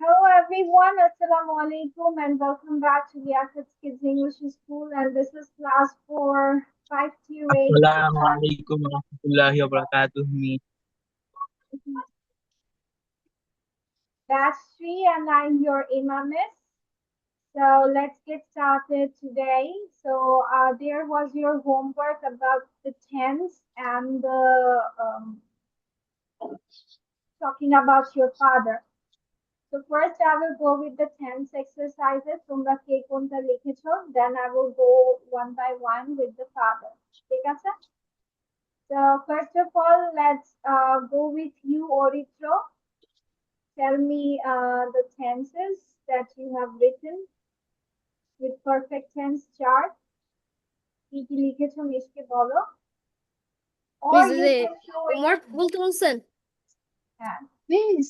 Hello everyone, Assalamu alaikum and welcome back to the Access Kids English School, and this is class for 528 Assalamualaikum warahmatullahi wabarakatuh, Mi. batch 3, and I'm your Imamis. So let's get started today. So there was your homework about the tense and talking about your father. So first I will go with the tense exercises. তোমরা কে কোনটা লিখেছো? Then I will go one by one with the father. ঠিক আছে? So first of all, let's go with you, Oritro. Tell me the tenses that you have written with perfect tense chart. কি কি লিখেছো মিশকে বলো? Or Miss, you can show it. Homework বলতে বলছেন? হ্যাঁ, Miss,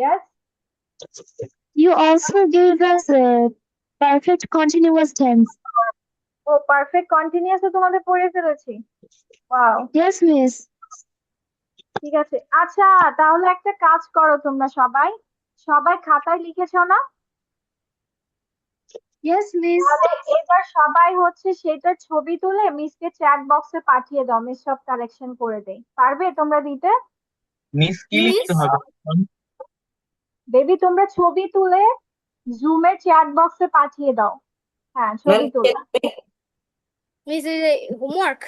yes. you also gave us a perfect continuous tense. ও perfect continuous তোমাদের পড়ে ফেলেছি। Wow, Yes, Miss. ঠিক আছে। আচ্ছা, তাহলে একটা কাজ করো তোমরা সবাই। সবাই খাতায় লিখেছো না? Yes, Miss. তাহলে এবার সবাই হচ্ছে সেটার ছবি তুলে মিসকে চ্যাট বক্সে পাঠিয়ে দাও, মিস সব কারেকশন করে দেই। পারবে তোমরা দিতে? মিস কি লিখতে মিস হবে? বেবি তোমরা ছবি তুলে জুমের চ্যাট বক্সে পাঠিয়ে দাও। হ্যাঁ, ছবি তুলে। Miss homework.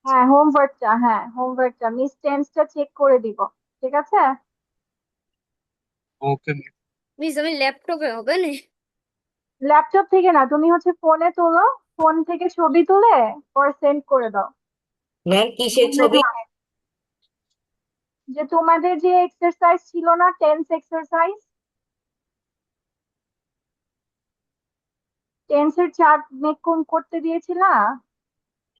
হ্যাঁ, হোমওয়ার্কটা মিস টেন্সটা চেক করে দিব। ঠিক আছে? ওকে। মিস আমি ল্যাপটপে হবে না? ল্যাপটপ থেকে না, তুমি হচ্ছে ফোনে তোলো, ফোন থেকে ছবি তুলে পরে সেন্ড করে দাও। ম্যাম কিসের ছবি? যে তোমাদের যে এক্সারসাইজ ছিল না, টেন্স এক্সারসাইজ, টেন্সের চার্ট মেক করতে দিয়েছিল না?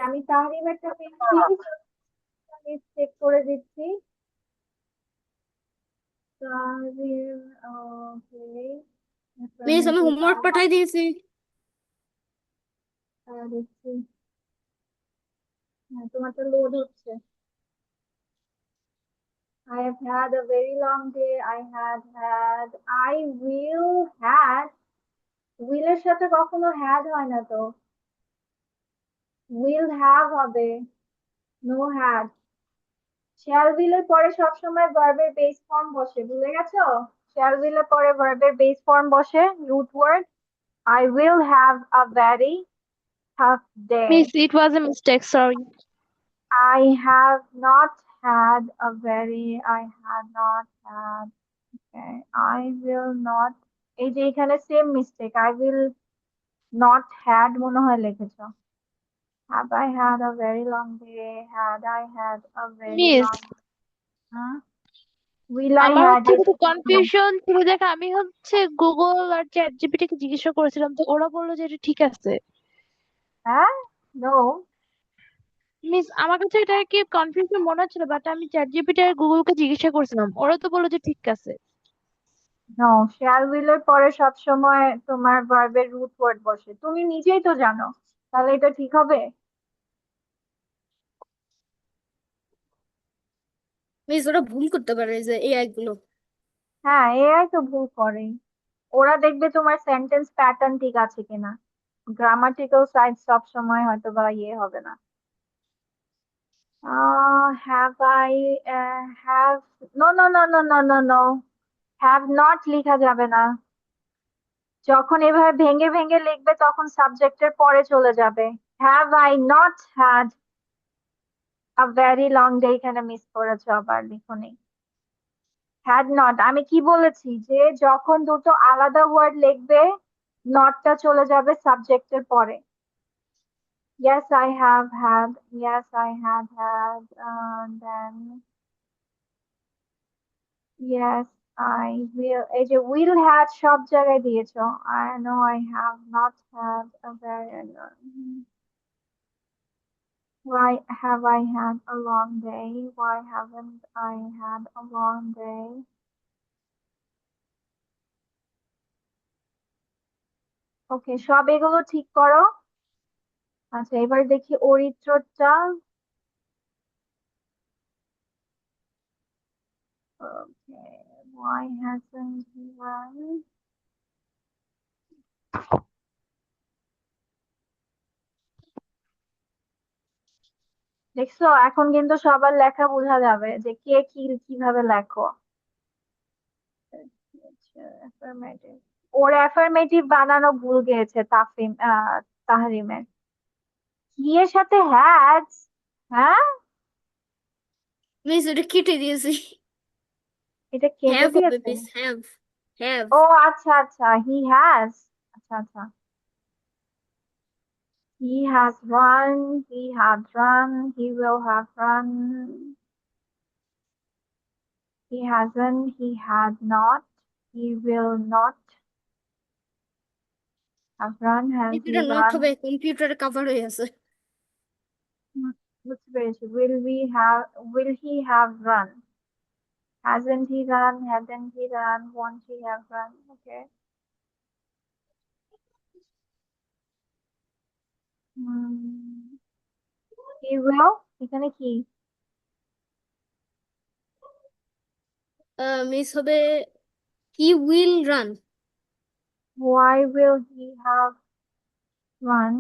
আমি তাহরিম একটা পেয়েছি, চেক করে দিচ্ছি। তাহরিম, ওকে, মিস আমি হোমওয়ার্ক পাঠাই দিয়েছি। দেখছি। হ্যাঁ, তোমারটা লোড হচ্ছে। I have had a very long day. I will had, will এর সাথে কখনো had হয় না তো, will have হবে, no had। shall will এর পরে সবসময় ভার্বের বেস ফর্ম বসে, ভুলে গেছো? shall will এর পরে ভার্বের বেস ফর্ম বসে, root word. I will have a very tough day. Miss, it was a mistake. Sorry. I have not had a very, I had not had, okay, I will not, এই যে এখানে same mistake, I will not had মনে হয় লিখেছো। Have I had a very long day? Had I had a very Miss, long, huh? Will I আমার had হচ্ছে it? একটু confusion ছিল, দেখ আমি হচ্ছে গুগল আর চ্যাট জিপিটি কে জিজ্ঞাসা করেছিলাম, তো ওরা বললো যে এটা ঠিক আছে। হ্যাঁ, no, মিস, আমার কাছে এটা কি কনফিউশন মনে হচ্ছিল, বাট আমি চ্যাট জিপিটি আর গুগল কে জিজ্ঞাসা করেছিলাম, ওরা তো বললো যে ঠিক আছে। no, shall will এর পরে সবসময় তোমার ভার্বের রুট ওয়ার্ড বসে, তুমি নিজেই তো জানো, তাহলে এটা ঠিক হবে? মিস ওরা ভুল করতে পারে যে এআই গুলো। হ্যাঁ, এআই তো ভুল করে। ওরা দেখবে তোমার সেন্টেন্স প্যাটার্ন ঠিক আছে কিনা, গ্রামাটিক্যাল সাইড সব সময় হয়তো বা ইয়ে হবে না। Have I, have, no no no no no no no, have not লেখা যাবে না। যখন এভাবে ভেঙে ভেঙে লিখবে তখন সাবজেক্টের পরে চলে যাবে। Have I not had a very long day, এখানে মিস করেছো, আবার লিখোনি। হ্যাড নট, আমি কি বলেছি যে যখন দুটো আলাদা ওয়ার্ড লিখবে নটটা চলে যাবে সাবজেক্টের পরে। Yes, I have had. Yes, I had had. Then yes, I will. এই যে will had সব জায়গায় দিয়েছো। I know I have not had a very. Why have I had a long day? Why haven't I had a long day? ওকে, সব এগুলো ঠিক করো। আচ্ছা, এবার দেখি অরিত্রটা। Okay, why hasn't he run? দেখছো এখন কিন্তু সবার লেখা বোঝা যাবে যে কে কি কিভাবে লেখো। Affirmative. ওর অ্যাফার্মেটিভ বানানো ভুল গেছে তাহরিমের। কি এর সাথে হ্যাজ? হ্যাঁ, মিস ওটা কেটে দিয়েছি এটা কেটে হ্যাভ হবে দিয়েছে। মিস হ্যাভ হ্যাভ ও আচ্ছা আচ্ছা, হি হ্যাজ। আচ্ছা আচ্ছা, he has run, he had run, he will have run, he hasn't, he had not, he will not have run, has he এটা নট রান। হবে কম্পিউটারে কভার হয়ে আছে বুঝতে পেরেছি। Will he have run, hasn't he run, hadn't he run, won't he have run? Okay. He will, এখানে কি? Miss হবে he will run Why will he have run?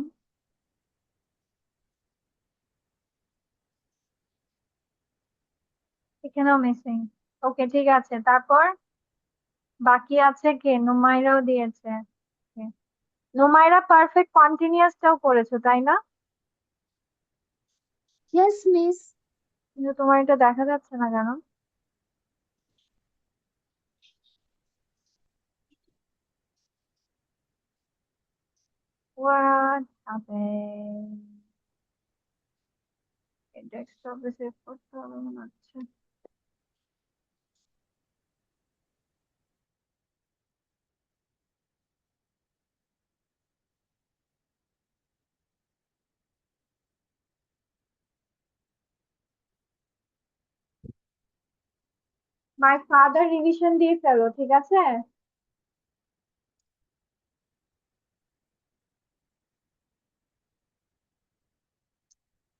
এখানেও মিসিং। ওকে, ঠিক আছে। তারপর বাকি আছে কে? নুমাইরাও দিয়েছে। Okay. নুমাইরা পারফেক্ট কন্টিনিউয়াসটাও করেছো তাই না? Yes miss. কিন্তু তোমার এটা দেখা যাচ্ছে না কেন? What happened? ডেস্কটপে সেভ করতে হবে মনে হচ্ছে। মাই ফাদার রিভিশন দিয়ে ফেলো, ঠিক আছে?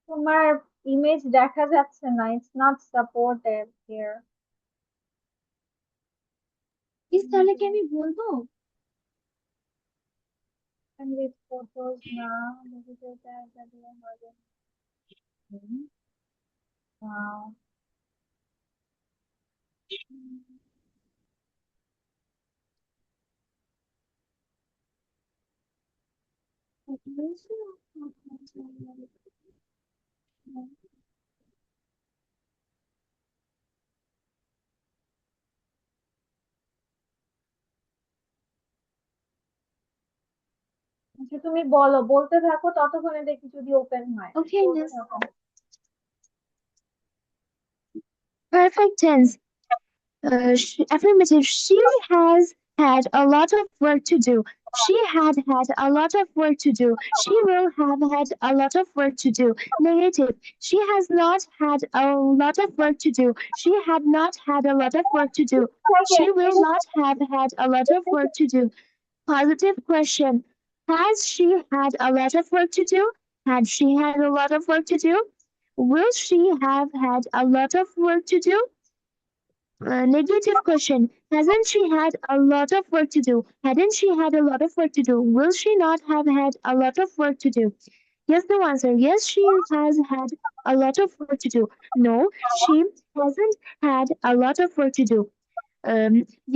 তোমার ইমেজ দেখা যাচ্ছে না, it's not supported here. Miss তাহলে কি আমি বলবো? এন্ড উইথ ফটোস না, ডিজিটাল ট্যাগটা দিয়ে হবে। ওয়াও, আচ্ছা তুমি বলো, বলতে থাকো, ততক্ষণে দেখি যদি ওপেন হয়। ওকে বলতে মিস। থাকো। Perfect tense. Affirmative. She has had a lot of work to do. She had had a lot of work to do. She will have had a lot of work to do. Negative. She has not had a lot of work to do. She had not had a lot of work to do. She will not have had a lot of work to do. Positive question. Has she had a lot of work to do? Had she had a lot of work to do? Will she have had a lot of work to do? Negative question. Hasn't she had a lot of work to do? Hadn't she had a lot of work to do? Will she not have had a lot of work to do? Yes, no answer. Yes, she has had a lot of work to do. No, she hasn't had a lot of work to do.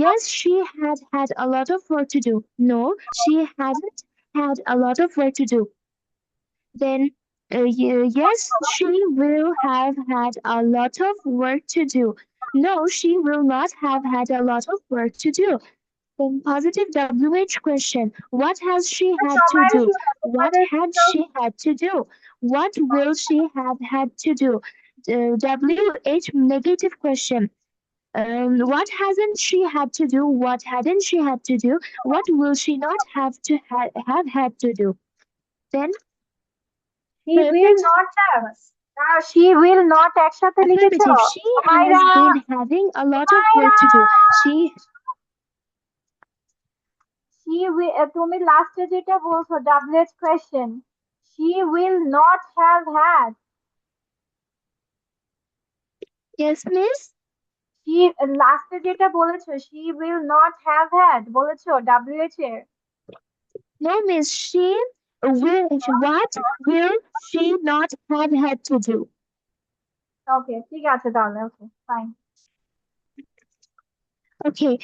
Yes, she had had a lot of work to do. No, she hadn't had a lot of work to do. Then, yes, she will have had a lot of work to do. No, she will not have had a lot of work to do. Then, positive WH question. What has she had to সবাই do? What had she had to do? What will she have had to do? WH negative question. What hasn't she had to do? What hadn't she had to do? What will she not have had to do? Then she will perfect not have, she will not একসাথে লিখেছো? affirmative. She নুমাইরা, has been having a lot of work to do. তুমি লাস্টে যেটা বলছো WH question, she will not have had, Yes, miss. she লাস্টে যেটা বলেছো she will not have had বলেছো WH এর No, miss, what will she not have had to do? ওকে ঠিক আছে তাহলে okay fine Okay,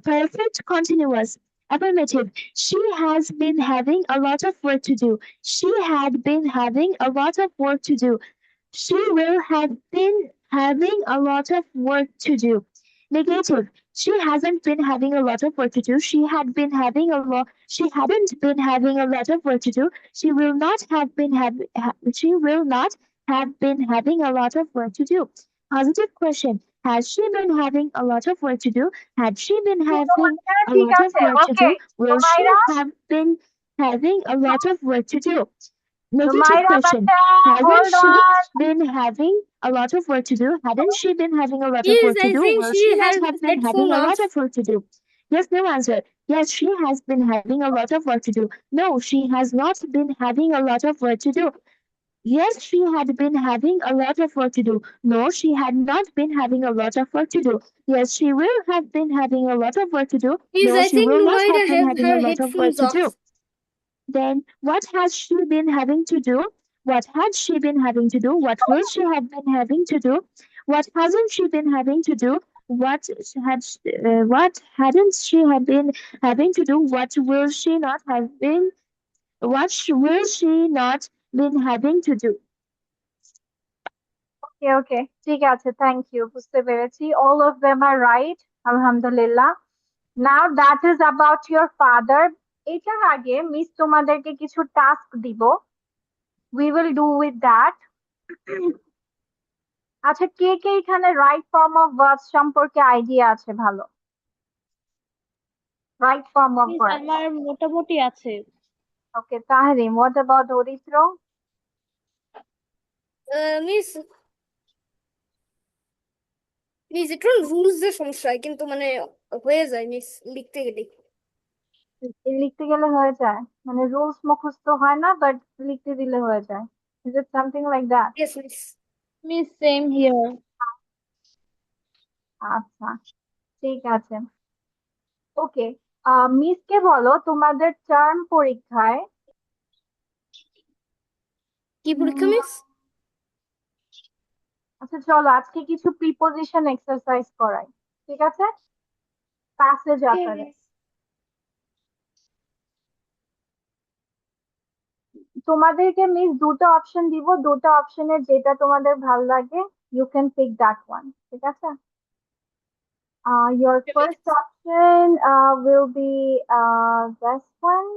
perfect continuous. Affirmative. She has been having a lot of work to do. She had been having a lot of work to do. She will have been having a lot of work to do. Negative. She hasn't been having a lot of work to do. She had been having a lot. She hadn't been having a lot of work to do. She will not have been having. She will not have been having a lot of work to do. Positive question. Has she been having a lot of work to do? Had she been having a ঠিক lot of আছে work to okay do? Will she রুমাইরা have been having a lot of work to do? Negative রুমাইরা question. বাচ্চা Hasn't hold she on been having a lot of work to do? Hadn't she been having a lot of Yes, work to I do? think Will she she not has have been having headphone a off. lot of work to do? Yes, no answer. Yes, she has been having a lot of work to do. No, she has not been having a lot of work to do. Yes, she had been having a lot of work to do. No, she had not been having a lot of work to do. Yes, she will have been having a lot of work to do. Yes, No, I she think will not Rumaida have been have having her a lot of work headphones to do. off. Then what has she been having to do? What had she been having to do? What will she have been having to do? What hasn't she been having to do? What hadn't she have been having to do? What will she not have been? Will she not been having to do? Okay okay ঠিক আছে thank you বুঝতে পেরেছি all of them are right আলহামদুলিল্লাহ now that is about your father এটার আগে miss তোমাদেরকে কিছু task দিব we will do with that আচ্ছা কে কে এখানে রাইট ফর্ম অফ ভার্বস সম্পর্কে আইডিয়া আছে ভালো right form of miss verb আমার মোটামুটি আছে okay Tahrim what about Aritra miss miss একটু রুলস এর সমস্যা হয় কিন্তু মানে হয়ে যায় মিস লিখতে গেলে লিখতে গেলে হয়ে যায় মানে রুলস মুখস্থ হয় না বাট লিখতে দিলে হয়ে যায় is it something like that yes miss miss same here আচ্ছা ঠিক আছে ওকে মিসকে বলো তোমাদের টার্ম পরীক্ষায় কি পরীক্ষা মিস আচ্ছা চলো আজকে কিছু প্রিপোজিশন এক্সারসাইজ করাই ঠিক আছে প্যাসেজ আকারে তোমাদেরকে মিস দুটো অপশন দিব দুটো অপশনের যেটা তোমাদের ভালো লাগে you can pick that one ঠিক আছে your first option will be this one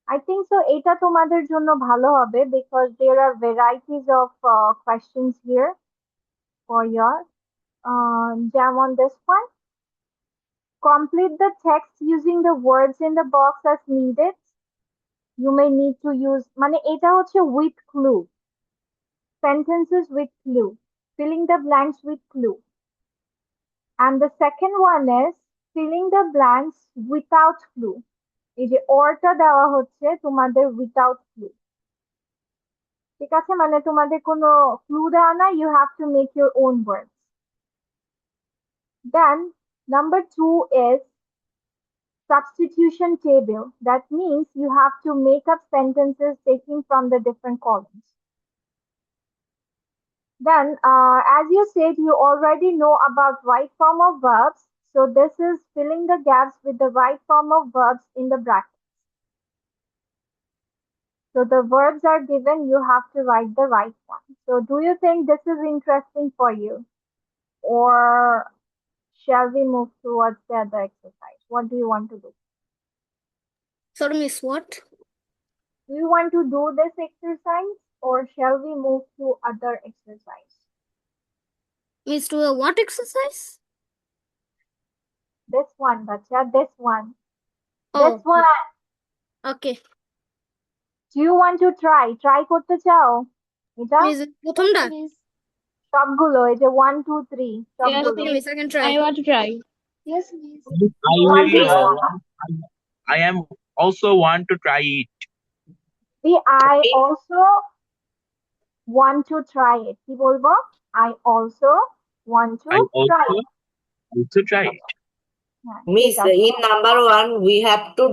I think so এটা তোমাদের জন্য ভালো হবে because there are varieties of questions here for your যেমন this one complete the text using the words in the box as needed you may need to use মানে এটা হচ্ছে with clue sentences with clue filling the blanks with clue and the second one is filling the blanks without clue এই যে অরটা দেওয়া হচ্ছে তোমাদের without clue ঠিক আছে মানে তোমাদের কোনো ক্লু দেওয়া না you have to make your own words then number 2 is substitution table that means you have to make up sentences taking from the different columns then as you said you already know about right form of verbs so this is filling the gaps with the right form of verbs in the bracket So the verbs are given, you have to write the right one. So do you think this is interesting for you? Or shall we move towards the other exercise? What do you want to do? Sorry miss what Do you want to do this exercise or shall we move to other exercise? Miss to what exercise This one, Bacha, this one. ও This one. Okay Do you want to try? Try করতে চাও? এটা miss প্রথমটা সবগুলো এই যে 1 2 3 সবগুলো ওকে miss I can try I want to try Yes, miss. I want will. to- I am also want to try it. See, I also want to try it কি বলবো I also want to I try also it try it. হ্যাঁ ঠিক Miss, আছে in number one, we have to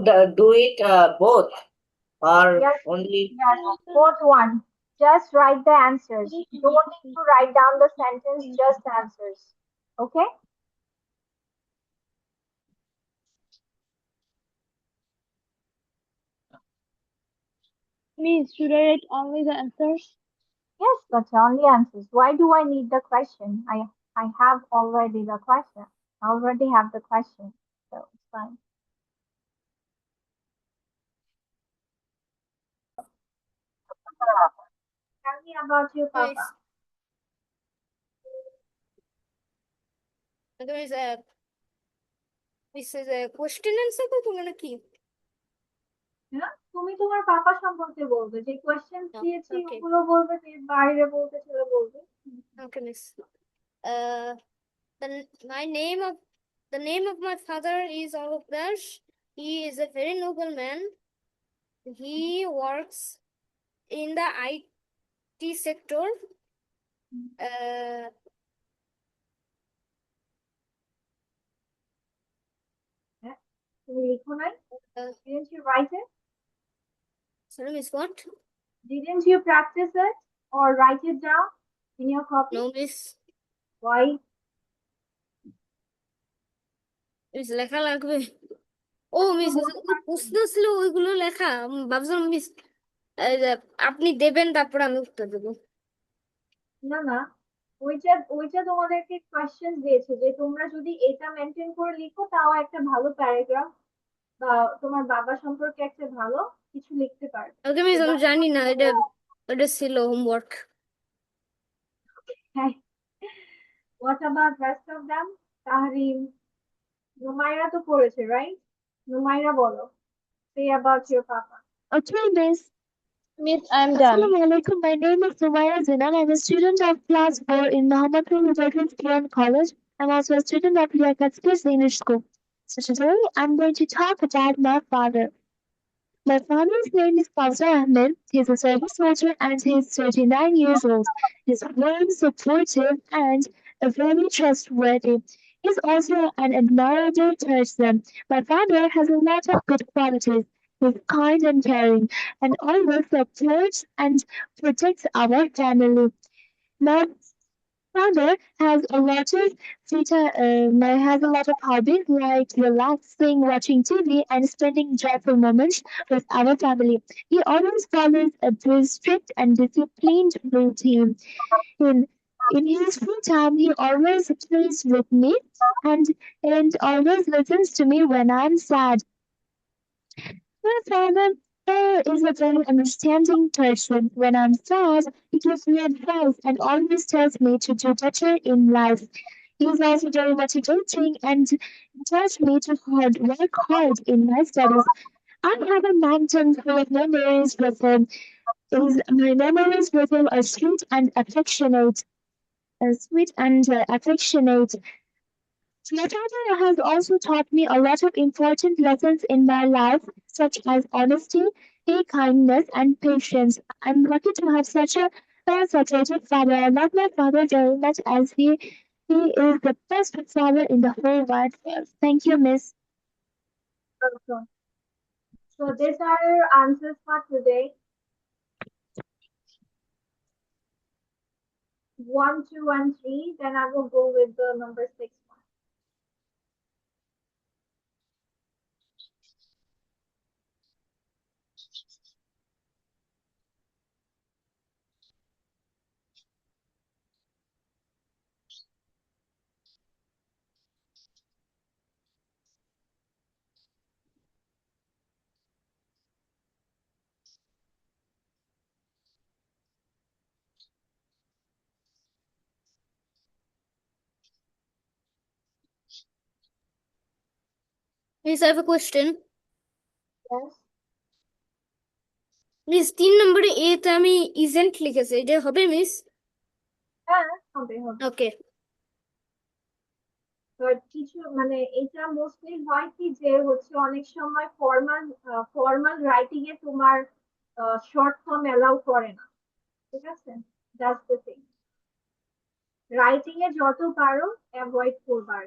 do it both or yes only. yes both one just write the answers don't need to write down the sentence just answers okay Miss, should I write only the answers? yes but only answers why do I need the question I have already the question I already have the question so it's fine tell me about your Nice. papa There is a this is a question answer তো তুমি নাকি হ্যাঁ তুমি তোমার পাপা সম্পর্কে বলবে যে question দিয়েছি okay. ওগুলো বলবে বাইরে বলতে ছিল বলবে Okay, miss. The my name of the name of my father is Alok Dash. He is a very noble man. He works in the IT sector. Uh, তুমি লিখো নাই uh, didn't you write it sorry, miss, what? didn't you practice it or write it down in your copy No, miss. why miss লেখা লাগবে ও miss প্রশ্ন ছিল ওইগুলো লেখা ভাবছিলাম মিস আপনি দেবেন তারপর আমি উত্তর দেবো না না ওইটা তোমাদেরকে কোয়েশ্চেন দিয়েছে যে তোমরা যদি এটা মেনটেন করে লিখো তাও একটা ভালো প্যারাগ্রাফ বা তোমার বাবা সম্পর্কে একটা ভালো কিছু লিখতে পারবে ওকে মিস আমি জানি না এটা এটা ছিল হোমওয়ার্ক হ্যাঁ what about rest of them Tahrim নুমাইরা তো পড়েছে right নুমাইরা বলো say about your papa Okay, Miss. Miss, I'm done. Assalamu alaikum. My name is Sumaya Zinan. I'm a student of class 4 in Mohammadpur Mujahid Quran College. I'm also a student of Liaquat Skills English School. So today I'm going to talk about my father. My father's name is Kausar Ahmed. He's a service soldier and he's 39 years old. He's very supportive and very trustworthy. He's also an admirable person. My father has a lot of good qualities. He's kind and caring and always supports and protects our family. My father has a lot of has a lot of hobbies like relaxing, watching TV, and spending joyful moments with our family. He always follows a very strict and disciplined routine. In in his free time, he always plays with me and always listens to me when I'm sad. My father is a very understanding person. When I'm sad, he gives me advice and always tells me to do better in life. He is also very motivating and tells me to work hard in my studies. I have a mountain full of memories with him. My memories with him are sweet and affectionate. My father has also taught me a lot of important lessons in my life, such as honesty, kindness, and patience. I'm lucky to have such a supportive father. I love my father very much as he is the best father in the whole wide world. Thank you, Miss. so these are your answers for today 1 2 and 3 then I will go with the number 6 one miss I have a question. yes miss 3 নম্বরে এ তে আমি isn't লিখেছি এটা হবে miss হ্যাঁ হবে okay but কিছু মানে এটা মোস্টলি হয় কি যে হচ্ছে অনেক সময় ফর্মাল রাইটিং এ তোমার শর্ট ফর্ম এলাও করে না ঠিক আছে দ্যাটস দ্য থিং। রাইটিং এ যত পারো অ্যাভয়েড করবার।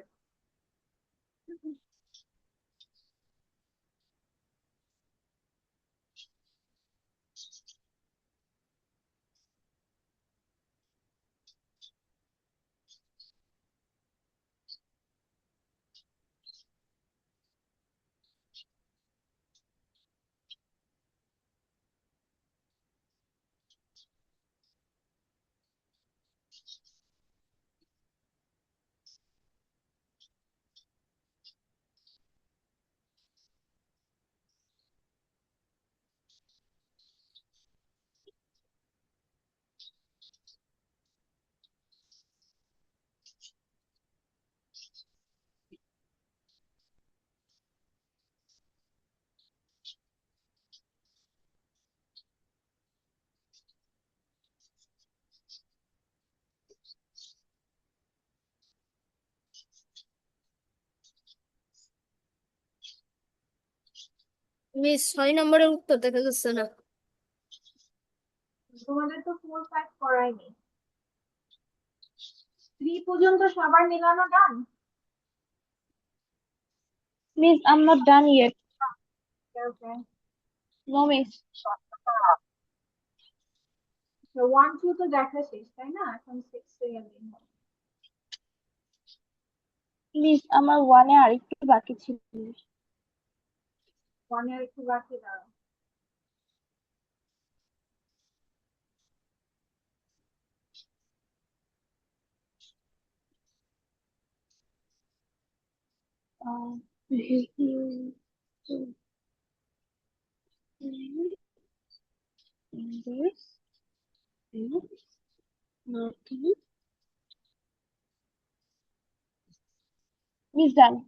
মিস 6 নম্বরের উত্তর দেখা যাচ্ছে না। তোমাদের তো 4 5 করায়নি। 3 পর্যন্ত সবার মিলানো ডান? Miss, I'm not done yet. Okay. No, miss. 1 2 তো দেখা শেষ তাই না? এখন 6 এ গেলেই হবে। মিস আমার ওয়ানে আরেকটু বাকি ছিল। 1 এর একটু বাকি দাও। Miss done.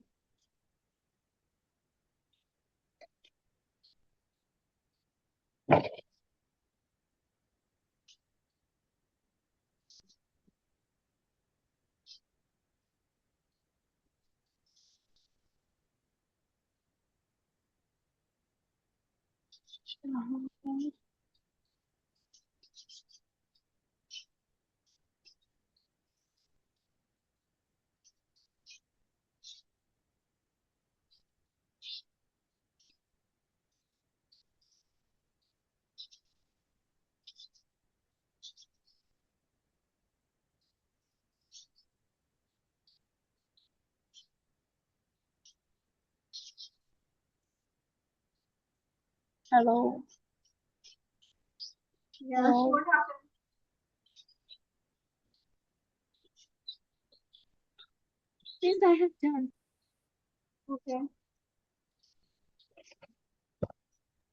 Hello. Yes, Hello. what happened? Yes, I have done. Okay.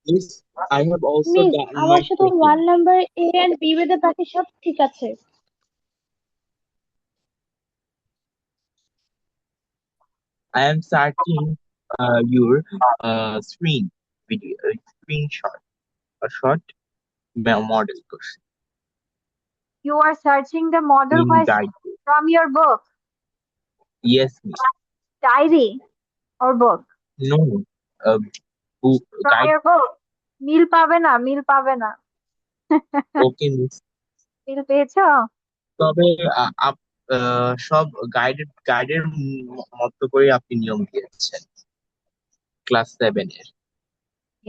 Miss, I have also miss done আমার my শুধু checking. 1 number A and B বেদে বাকি সব ঠিক আছে। I am searching your screen video, screenshot, a short model question You are searching the model in question guide. from your book, Yes, miss. diary or book? No, book From guide. your book. মিল পাবে না, মিল পাবে না। Okay, miss. মিল পেয়েছো? তবে সব গাইডের মতো করে আপনি নিয়ম দিয়েছেন ক্লাস 7 এর।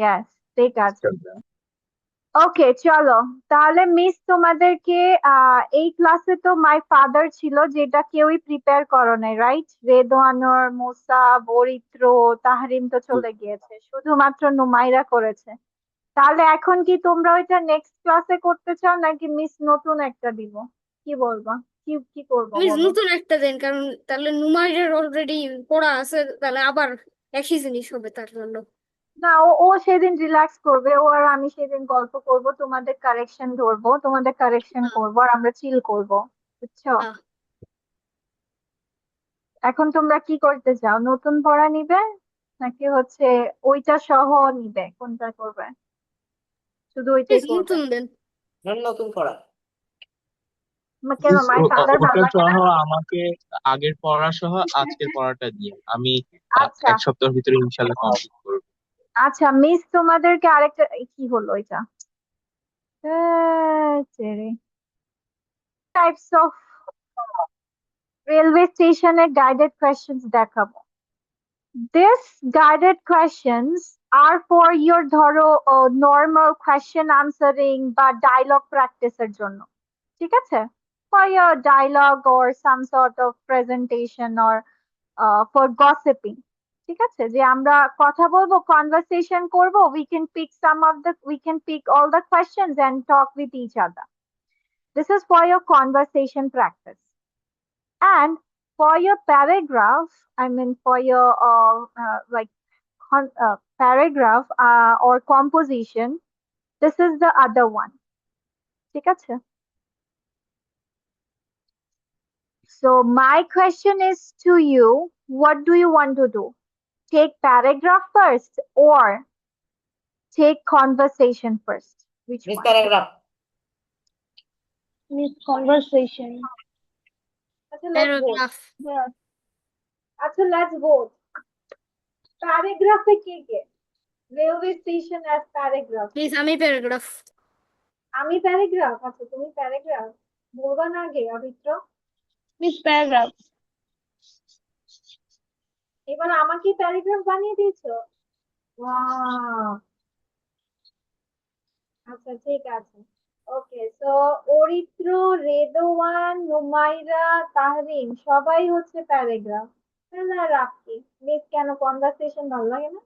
Yes, ঠিক আছে। ওকে, চলো তাহলে মিস তোমাদেরকে এই ক্লাসে তো মাই ফাদার ছিল, যেটা কেউই প্রিপেয়ার করো নাই, রাইট? রেদওয়ানুর, মুসা, বরিত্র, তাহরিম তো চলে গিয়েছে, শুধুমাত্র নুমাইরা করেছে। তাহলে এখন কি তোমরা ওইটা নেক্সট ক্লাসে করতে চাও নাকি মিস নতুন একটা দিব? কি বলবা? কি কি করবো মিস বলো? নতুন একটা দেন, কারণ তাহলে নুমাইরের অলরেডি পড়া আছে, তাহলে আবার একই জিনিস হবে তার জন্য। না, ও ও সেদিন রিল্যাক্স করবে, ও আর আমি সেদিন গল্প করব, তোমাদের কারেকশন ধরবো, তোমাদের কারেকশন হ্যাঁ, করবো, আর আমরা চিল করব, বুঝছো? হ্যাঁ। এখন তোমরা কি করতে চাও? নতুন পড়া নিবে নাকি হচ্ছে ওইটা সহ নিবে? কোনটা করবে? শুধু ওইটাই মিস করবে? নতুন দেন। নতুন পড়া। কেন, মাই ফাদার ভালো ওটা লাগে সহ না? আমাকে আগের পড়া সহ আজকের পড়াটা দিয়ে আমি আচ্ছা 1 সপ্তাহের ভিতরে ইনশাল্লাহ কমপ্লিট করবো। আচ্ছা, মিস তোমাদেরকে আরেকটা কি হলো এটা? ছেড়ে টাইপস অফ রেলওয়ে স্টেশনের গাইডেড কোয়েশ্চেন্স দেখাবো। This guided questions are for your ধরো normal question answering বা dialogue practice এর জন্য, ঠিক আছে? For your dialogue or some sort of presentation or for gossiping, ঠিক আছে? যে আমরা কথা বলবো, conversation করব, we can pick all the questions and talk with each other. This is for your conversation practice. And for your paragraph, I mean for your like paragraph or composition, this is the other one. ঠিক আছে? So my question is to you, what do you want to do? Take paragraph first or take conversation first? Which Miss one? Paragraph. Miss conversation. আচ্ছা, let's vote. Paragraph. Yeah. আচ্ছা, let's vote. প্যারাগ্রাফে কে কে? Railway station as paragraph. Please, আমি paragraph. আমি paragraph? আচ্ছা, তুমি paragraph বলবা না আগে অভিত্র? Miss paragraph. এবার আমাকে প্যারাগ্রাফ বানিয়ে দিয়েছো? ওয়াও, আচ্ছা ঠিক আছে। ওকে, সো অরিত্র, রেদওয়ান, নুমাইরা, তাহরিন সবাই হচ্ছে প্যারাগ্রাফ। না রাখি মিস, কেন কনভারসেশন ভালো লাগে না?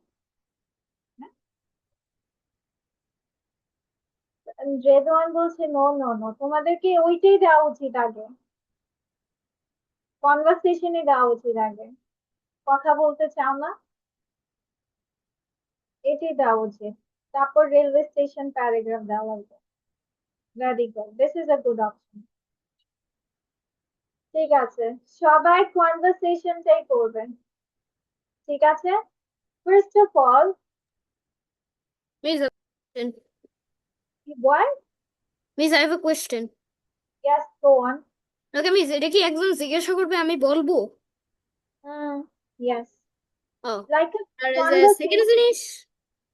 রেদওয়ান বলছে নো নো নো, তোমাদেরকে ওইটাই দেওয়া উচিত আগে, কনভারসেশনে দেওয়া উচিত আগে। কথা বলতে চাও না, এটাই দেওয়া উচিত, তারপর রেলওয়ে স্টেশন প্যারাগ্রাফ দেওয়া লাগবে। Very good, this is a good option. ঠিক আছে, সবাই কনভারসেশনটাই করবেন, ঠিক আছে? First of all, Miss, a question. what? Miss, I have a question. Yes, go on. Okay, miss, এটা কি একজন জিজ্ঞাসা করবে আমি বলবো? Yes, ও, like a আর সেকেন্ড conversation. জিনিস,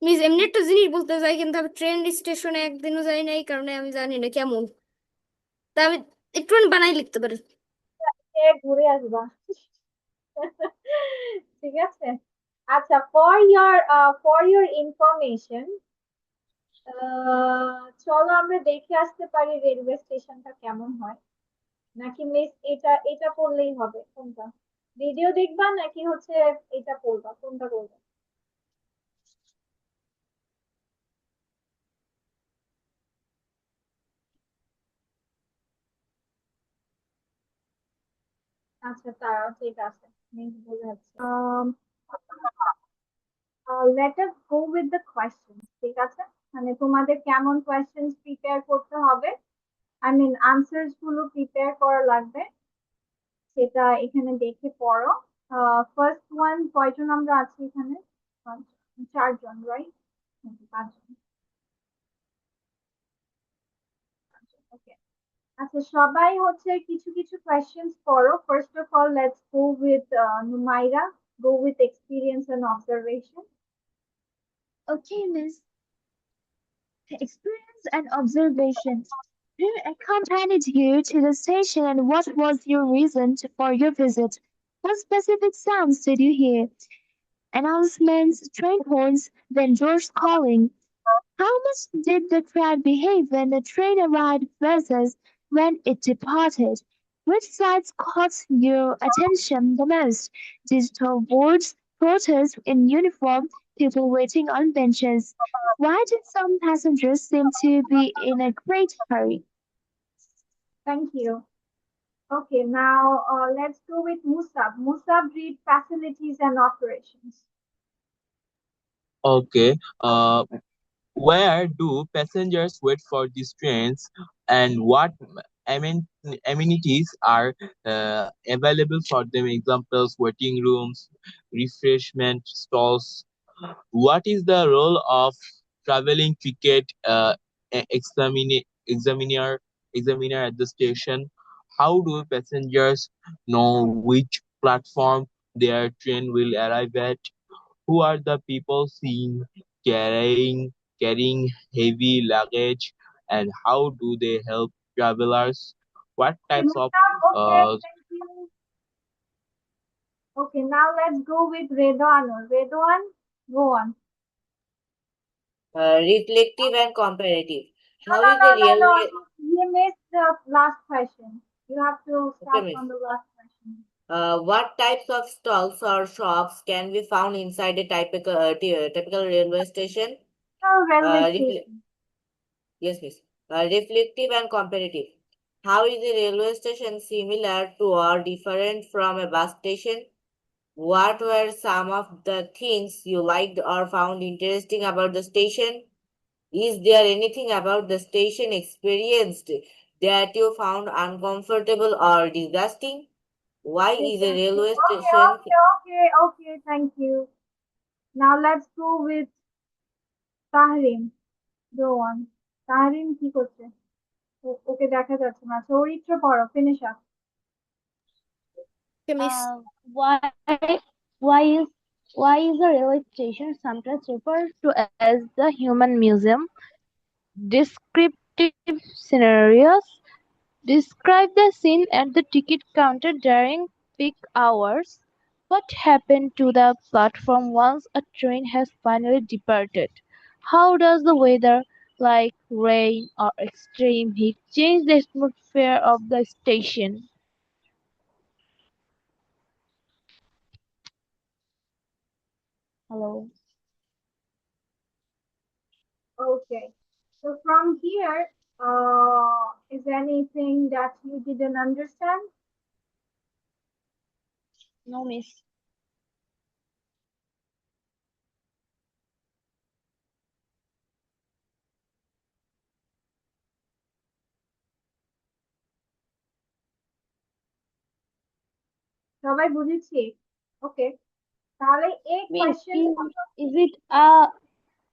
মিস এমনি একটা জিনিস বলতে চাই, কিন্তু আমি ট্রেন স্টেশনে একদিনও যাই না, এই কারণে আমি জানি না কেমন। তা আমি একটু বানাই লিখতে পারি। ঘুরে আসবা। ঠিক আছে, আচ্ছা, for your information, চলো আমরা দেখে আসতে পারি রেলওয়ে স্টেশনটা কেমন হয়, নাকি মিস এটা এটা পড়লেই হবে? কোনটা, ভিডিও দেখবা নাকি হচ্ছে এটা পড়বা, কোনটা করবে? আচ্ছা, তা ঠিক আছে, মিস বোঝাচ্ছে। Let us go with the questions, ঠিক আছে? মানে তোমাদের কেমন কোয়েশ্চেন্স প্রিপেয়ার করতে হবে, আই মিন আনসার্স গুলো প্রিপেয়ার করা লাগবে, সেটা এখানে দেখে পড়ো। ফার্স্ট ওয়ান, কয়জন আমরা আছি এখানে? চারজন, রাইট? পাঁচজন, ওকে। আচ্ছা, সবাই হচ্ছে কিছু কিছু কোয়েশ্চেন্স পড়ো। First of all, let's go with Numaira, go with experience and observation. Okay, Miss. Experience and observation. Who accompanied you to the station and what was your reason for your visit? What specific sounds did you hear? Announcements, train horns, vendors calling. How much did the crowd behave when the train arrived versus when it departed? Which sides caught your attention the most? Digital boards, porters in uniform, people waiting on benches. Why did some passengers seem to be in a great hurry? Thank you. Okay, now let's go with Musab. Musab, read facilities and operations. Okay. Where do passengers wait for these trains, and what amenities are available for them? Examples: waiting rooms, refreshment stalls. What is the role of traveling ticket examiner at the station? How do passengers know which platform their train will arrive at? Who are the people seen carrying heavy luggage, and how do they help travelers? what types of Okay, thank you. Okay, now let's go with Redwan. Redwan, go on. Reflective and comparative. No, How no, is no, the no, no. railway? You missed the last question. You have to Okay, start miss. from the last question. What types of stalls or shops can be found inside a typical railway station? Railway Refle- station. yes, miss. Reflective and comparative. How is a railway station similar to or different from a bus station? What were some of the things you liked or found interesting about the station? Is there anything about the station experienced that you found uncomfortable or disgusting? Why is a railway station? Okay, thank you. Now let's go with Tahrim. Go on. Tahrim কি করছে? ওকে দেখা যাচ্ছে না। চরিত্র পড়ো, finish up. Okay, miss. Why why is why is the railway station sometimes referred to as the human museum? Descriptive scenarios. Describe the scene at the ticket counter during peak hours. What happened to the platform once a train has finally departed? How does the weather, like rain or extreme heat, change the atmosphere of the station? Hello. Okay. So from here, is anything that you didn't understand? No, miss. সবাই বুঝেছি? Okay. তাহলে এই Miss, question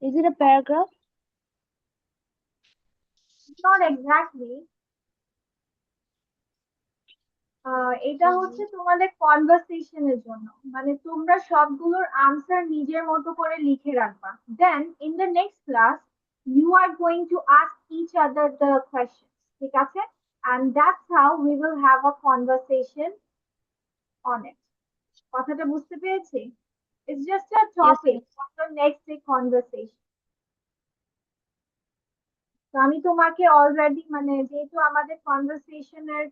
is it a paragraph? not exactly. এটা হচ্ছে তোমাদের কনভারসেশনের জন্য, মানে তোমরা সবগুলোর আনসার নিজের মতো করে লিখে রাখবা, then in the next class you are going to ask each other the questions, ঠিক আছে, and that's how we will have a conversation on it. কথাটা বুঝতে পেরেছি? It's just a topic for the next day conversation. তো আমি তোমাকে already, মানে যেহেতু আমাদের কনভারসেশনের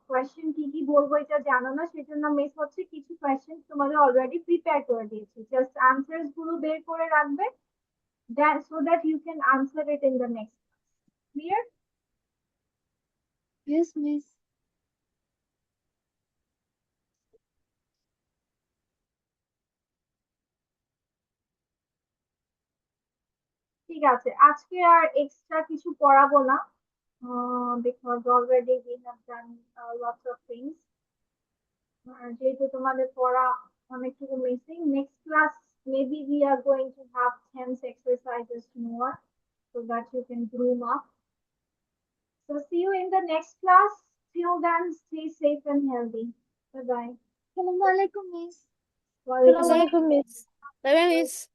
কোয়েশ্চেন কি কি বলবো এটা জানো না, সেজন্য মিস হচ্ছে কিছু কোয়েশ্চেন তোমাদের অলরেডি প্রিপেয়ার করে দিয়েছি, জাস্ট আনসার্স গুলো বের করে রাখবে, so that you can answer it in the next class. Clear? Yes, miss. ঠিক আছে, আজকে আর এক্সট্রা কিছু পড়াবো না, because already we have done lots of things. যেহেতু তোমাদের পড়া অনেকটুকু missing, next class maybe we are going to have 10 exercises more so that you can groom up. So see you in the next class. Till then, stay safe and healthy. Bye bye. Assalamualaikum, miss. Walaikum Assalamualaikum, miss. Bye bye, miss.